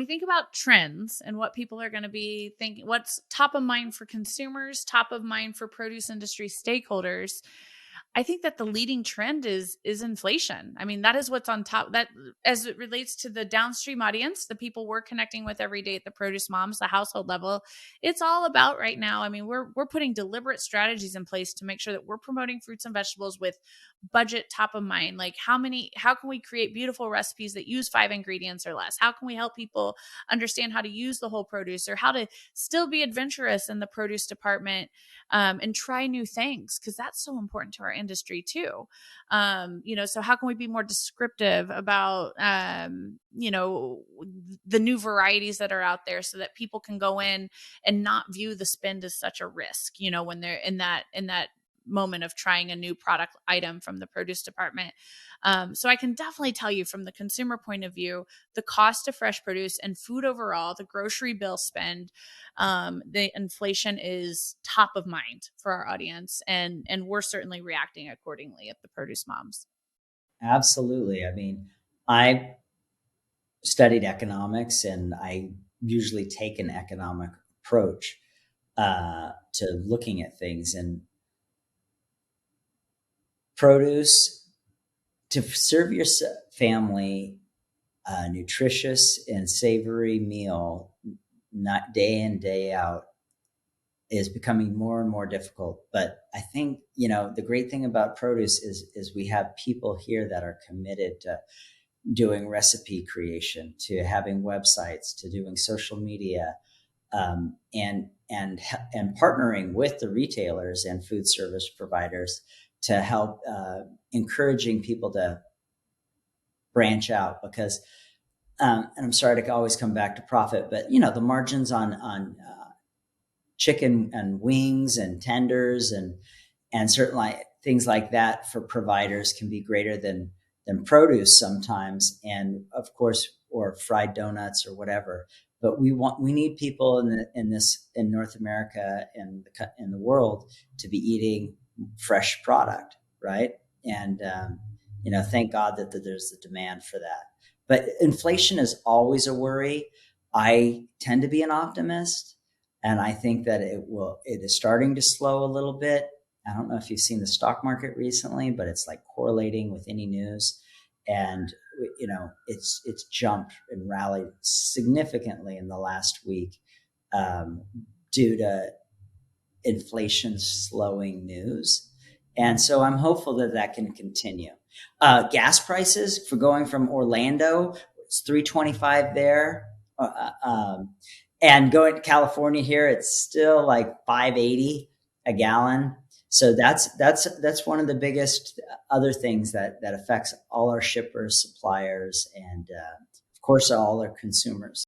we think about trends and what people are going to be thinking, what's top of mind for consumers, top of mind for produce industry stakeholders, I think that the leading trend is inflation. I mean, that is what's on top, that as it relates to the downstream audience, the people we're connecting with every day at the Produce Moms, the household level. It's all about right now. I mean, we're putting deliberate strategies in place to make sure that we're promoting fruits and vegetables with budget top of mind. Like how can we create beautiful recipes that use 5 ingredients or less? How can we help people understand how to use the whole produce, or how to still be adventurous in the produce department, and try new things, because that's so important to our industry too. So how can we be more descriptive about, the new varieties that are out there, so that people can go in and not view the spend as such a risk, when they're in that moment of trying a new product item from the produce department. So I can definitely tell you, from the consumer point of view, the cost of fresh produce and food overall, the grocery bill spend, the inflation is top of mind for our audience, and we're certainly reacting accordingly at the Produce Moms. Absolutely. I mean, I studied economics, and I usually take an economic approach to looking at things. And produce, to serve your family a nutritious and savory meal, not day in, day out, is becoming more and more difficult. But I think, the great thing about produce is we have people here that are committed to doing recipe creation, to having websites, to doing social media, and partnering with the retailers and food service providers to help, encouraging people to branch out. Because, and I'm sorry to always come back to profit, but the margins on chicken and wings and tenders and certainly things like that for providers can be greater than produce sometimes, and of course, or fried donuts or whatever. But we need people in North America and in the world to be eating fresh product, right? And thank God that there's a demand for that. But inflation is always a worry. I tend to be an optimist, and I think that it is starting to slow a little bit. I don't know if you've seen the stock market recently, but it's like correlating with any news. And, it's jumped and rallied significantly in the last week, due to inflation slowing news. And so I'm hopeful that can continue. Gas prices for going from Orlando, it's $3.25 there. And going to California here, it's still like $5.80 a gallon. So that's one of the biggest other things that affects all our shippers, suppliers, and of course all our consumers.